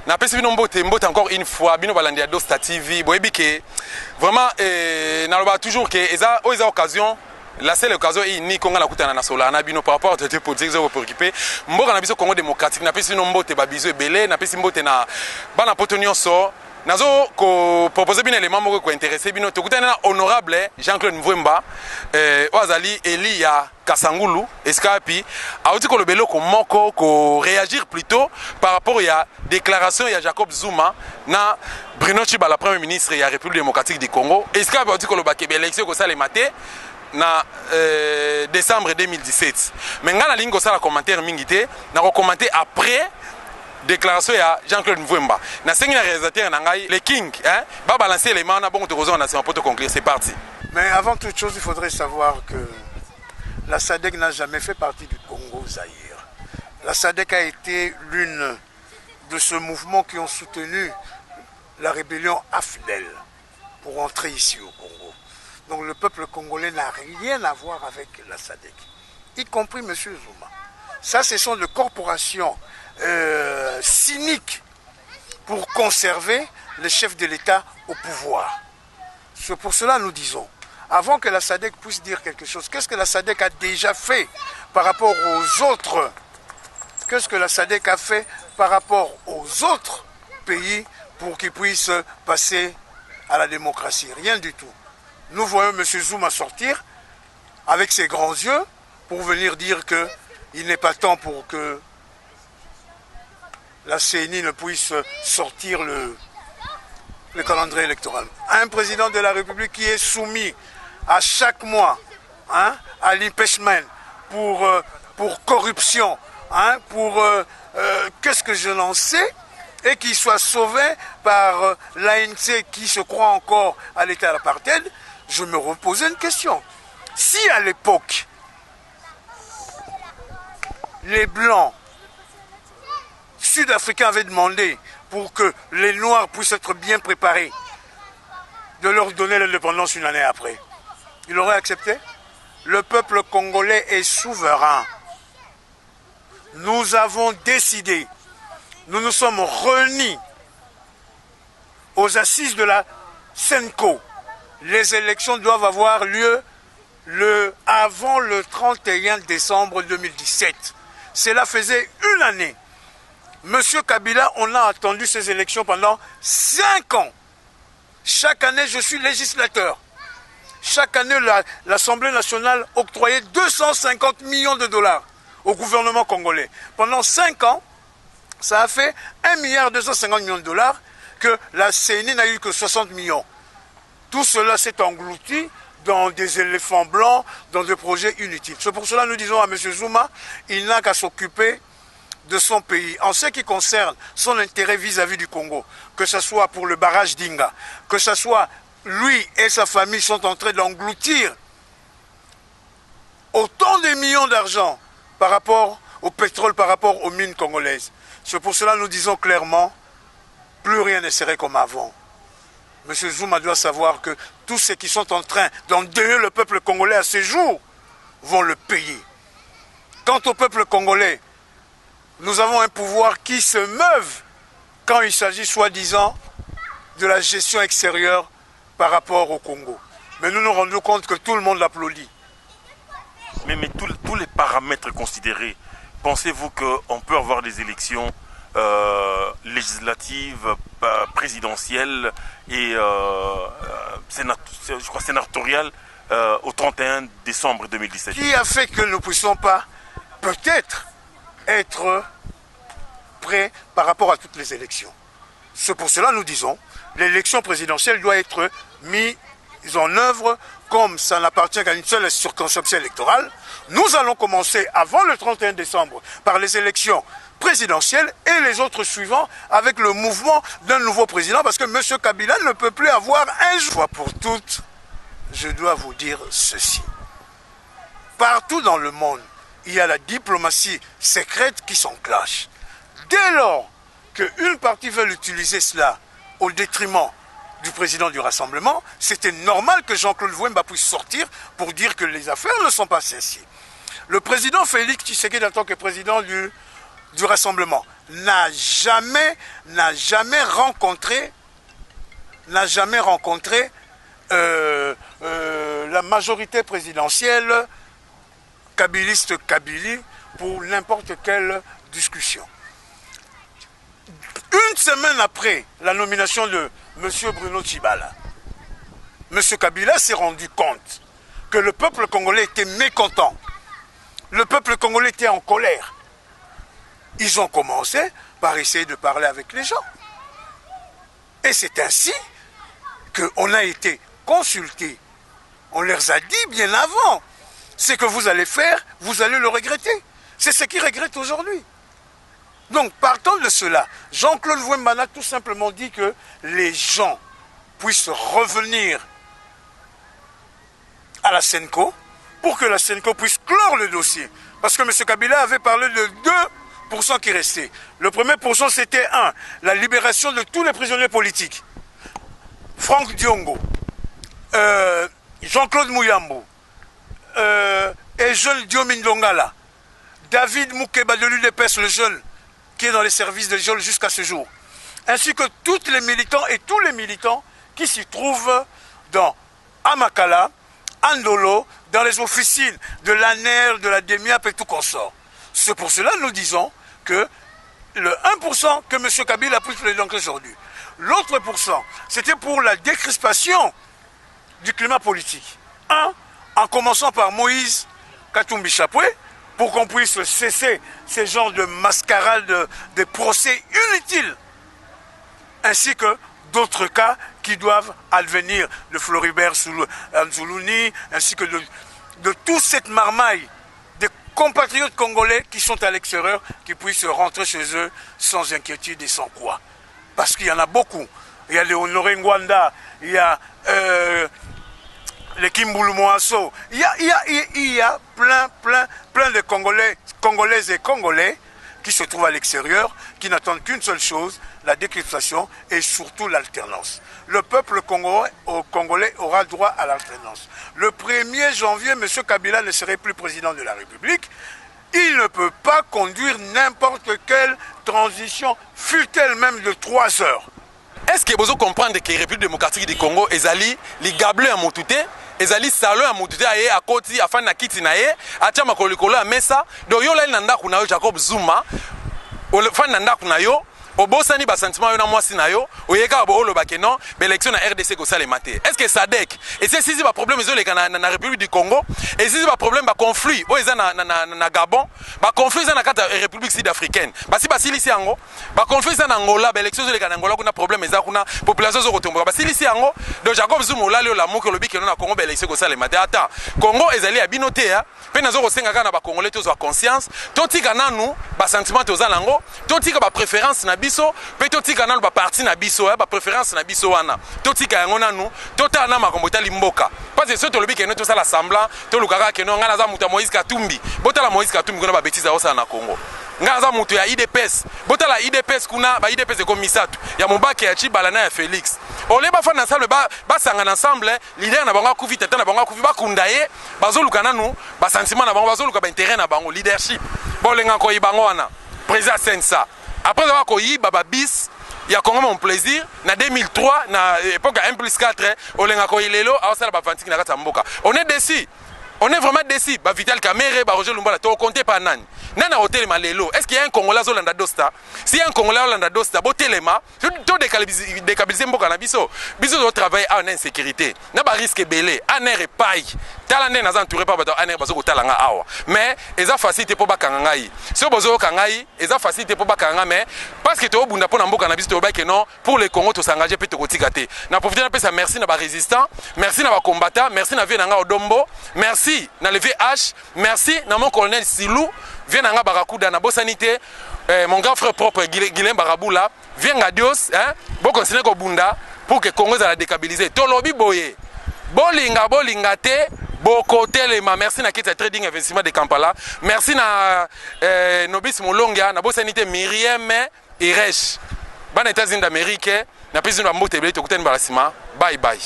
napesi bino mbote encore une fois bino balandi ya Dosta TV boyebi ke vraiment naloba toujours que eza occasion. La seule occasion est unique qu'on a la coutana na solana bino par rapport à toute politique zo préoccupé mboka na biso Congo démocratique na pesi no mbote ba biso ebele na pesi mbote na bana potonio so nazo ko proposer bien élément moko ko intéressé bino to kutana honorable Jean-Claude Mvwemba Oazali Elia Kasangulu eskapi auti ko lobelo ko moko ko réagir plutôt par rapport à déclaration ya Jacob Zuma na Bruno Tshibala premier ministre ya République démocratique du Congo eskapi auti ko lobake élection ko sale maté na décembre 2017 mais ngana lingo sala commentaire mingité na ko commenter après déclaration ya Jean-Claude Mvwemba na sengi na réalisateur na ngai le king hein ba balancer les mains na bon to na c'est un peu conclure c'est parti. Mais avant toute chose il faudrait savoir que la SADC n'a jamais fait partie du Congo Zaïre. La SADC a été l'une de ce mouvement qui ont soutenu la rébellion AFDEL pour entrer ici au Congo. Donc le peuple congolais n'a rien à voir avec la SADC, y compris M. Zuma. Ça, ce sont des corporations cyniques pour conserver le chef de l'État au pouvoir. C'est pour cela que nous disons, avant que la SADC puisse dire quelque chose, qu'est-ce que la SADC a déjà fait par rapport aux autres? Qu'est-ce que la SADC a fait par rapport aux autres pays pour qu'ils puissent passer à la démocratie? Rien du tout. Nous voyons M. Zuma sortir avec ses grands yeux pour venir dire qu'il n'est pas temps pour que la CENI ne puisse sortir le calendrier électoral. Un président de la République qui est soumis à chaque mois à l'impeachment pour corruption, pour qu'est-ce que je n'en sais, et qui soit sauvé par l'ANC qui se croit encore à l'état d'apartheid. Je me reposais une question. Si à l'époque, les Blancs sud-africains avaient demandé pour que les Noirs puissent être bien préparés, de leur donner l'indépendance une année après, ils auraient accepté? Le peuple congolais est souverain. Nous avons décidé, nous nous sommes réunis aux assises de la SENCO. Les élections doivent avoir lieu avant le 31 décembre 2017. Cela faisait une année. Monsieur Kabila, on a attendu ces élections pendant 5 ans. Chaque année, je suis législateur. Chaque année, l'Assemblée nationale octroyait 250 millions de dollars au gouvernement congolais. Pendant 5 ans, ça a fait 1,250 milliard de dollars que la CENI n'a eu que 60 millions. Tout cela s'est englouti dans des éléphants blancs, dans des projets inutiles. C'est pour cela que nous disons à M. Zuma, il n'a qu'à s'occuper de son pays. En ce qui concerne son intérêt vis-à-vis du Congo, que ce soit pour le barrage d'Inga, que ce soit lui et sa famille sont en train d'engloutir autant de millions d'argent par rapport au pétrole, par rapport aux mines congolaises. C'est pour cela que nous disons clairement, plus rien ne serait comme avant. M. Zuma doit savoir que tous ceux qui sont en train d'endeuiller le peuple congolais à ce jour vont le payer. Quant au peuple congolais, nous avons un pouvoir qui se meuve quand il s'agit soi-disant de la gestion extérieure par rapport au Congo. Mais nous nous rendons compte que tout le monde l'applaudit. Mais tous les paramètres considérés, pensez-vous qu'on peut avoir des élections législatives, présidentielles et je crois sénatoriales au 31 décembre 2017? Qui a fait que nous ne puissions pas peut-être être prêts par rapport à toutes les élections? C'est pour cela que nous disons l'élection présidentielle doit être mise en œuvre comme ça n'appartient qu'à une seule circonscription électorale. Nous allons commencer avant le 31 décembre par les élections présidentielles et les autres suivants avec le mouvement d'un nouveau président parce que M. Kabila ne peut plus avoir un jour. Une fois pour toutes, je dois vous dire ceci. Partout dans le monde, il y a la diplomatie secrète qui s'enclenche. Dès lors qu'une partie veut utiliser cela au détriment du président du Rassemblement, c'était normal que Jean-Claude Mvwemba puisse sortir pour dire que les affaires ne sont pas ainsi. Le président Félix Tshisekedi, en tant que président du Rassemblement, n'a jamais rencontré la majorité présidentielle kabiliste Kabylie pour n'importe quelle discussion. Une semaine après la nomination de M. Bruno Tshibala, M. Kabila s'est rendu compte que le peuple congolais était mécontent. Le peuple congolais était en colère. Ils ont commencé par essayer de parler avec les gens. Et c'est ainsi qu'on a été consultés. On leur a dit bien avant, ce que vous allez faire, vous allez le regretter. C'est ce qu'ils regrettent aujourd'hui. Donc, partant de cela, Jean-Claude Wembana a tout simplement dit que les gens puissent revenir à la Senko pour que la Senko puisse clore le dossier. Parce que M. Kabila avait parlé de 2% qui restaient. Le premier pourcent, c'était la libération de tous les prisonniers politiques. Franck Diongo, Jean-Claude Mouyambo, et jeune Diomin Dongala, David Moukeba de l'UDPS, le jeune, qui est dans les services de Jol jusqu'à ce jour, ainsi que tous les militants et tous les militants qui s'y trouvent dans Amakala, Andolo, dans les officines de l'ANER, de la DEMIAP et tout consort. C'est pour cela que nous disons que le 1% que M. Kabila a pris donc aujourd'hui, l'autre pourcent, c'était pour la décrispation du climat politique. En commençant par Moïse Katumbi Chapwe, pour qu'on puisse cesser ces genres de mascarades, de procès inutiles, ainsi que d'autres cas qui doivent advenir de Floribert Nzoulouni, ainsi que de toute cette marmaille des compatriotes congolais qui sont à l'extérieur, qui puissent rentrer chez eux sans inquiétude et sans quoi. Parce qu'il y en a beaucoup. Il y a les Honoré Ngwanda, il y a les Kimbulu Moasso, il y a plein de Congolaises et Congolais qui se trouvent à l'extérieur, qui n'attendent qu'une seule chose, la décryptation et surtout l'alternance. Le peuple congolais aura droit à l'alternance. Le 1er janvier, M. Kabila ne serait plus président de la République. Il ne peut pas conduire n'importe quelle transition, fût-elle même de 3 heures. Est-ce que vous comprenez que la République démocratique du Congo est allée les gabler à Moutouté? Ezali salon ya mututé aye akoti afana na kiti na ye atia makolo likolo ya mesa do yo la nanda kuna yo Jacob Zuma ofana nanda kuna yo obosani ba sentiment yo na mwasi na yo oyeka bo oloba ke non élection na RDC ko salema te. Est-ce que SADC et c'est si ba problème zo le na République du Congo et si ba problème ba conflit o eza na Gabon ba conflit za na kata République sud-africaine basi basilisi yango ba conflit za na Angola ba élection zo le na Angola kuna problème eza kuna population zo kotomboka basilisi yango do Jacob Zuma la le la moki lobi ke non na Congo ba élection ko salema te. Ata Congo ezali abino te ya pe nazo ko senga kana ba congolais to zo conscience to tika nanu ba sentiment to za nango to tika ba préférence na biso pe to tika nanu ba parti na biso ba préférence na biso wana to tika yango nanu to ta na makombo tali mboka parce que soto lobi ke no to sala semblant to lukaka ke no ngana za muta Moïse Katumbi botala Moïse Katumbi kuna ba bêtise au na Congo ngana za mutu ya IDPS botala IDPS kuna ba IDPS ko misatu ya Mobake ya Tshibala na ya Félix ole ba fana ensemble ba sangana ensemble leader na bango kufi tata na bango kufi ba kundaye bazoluka nanu ba sentiment na bango bazoluka ba intérêt na bango leadership bolenga ko yibango wana président Sensa après avoir koyi baba bis il y a Congo mon plaisir na 2003 na époque 1+4 olenga ko ilelo awasala ba fantiki na kata mboka on est déçu. On est vraiment déçu. Bah Vital Kamerhe, bah Roger Lumbala, tu as compté par Nani. Nana hôtel Malelo. Est-ce qu'il y a un Congolais Zolanda Dosta? S'il y a un Congolais Zolanda Dosta, botelema, tu décabiliser Mboka na biso. Biso doit travailler en insécurité. N'a pas risque belé. Aner et paille. Talande n'a entouré pas bato aner bazo talanga awa. Mais eza facilité pour bakangai. Si on bozo kangai, eza facilité pour bakanga mais parce que tu as bunda pour Mboka na biso to ba que non pour les Congo to s'engager pe to kotikate. Na profiter na pesa merci na ba résistant, merci na ba combattant, merci na vie na nga Odombo, merci na levé H, merci na mon colonel Silou, vient na nga Barakuda na bosanité, mon grand frère propre Guilhem Baraboula, vient à Dios, hein, bon considérer ko bunda pour que Congo za la déstabiliser. Tolobi boye. Bolinga te, bokote lema. Merci na Kita Trading Investissement de Kampala. Merci na Nobis Molonga, na bosanité Myriam Iresh. Ban États-Unis d'Amérique, na président de Motebele to kuten barasima. Bye bye.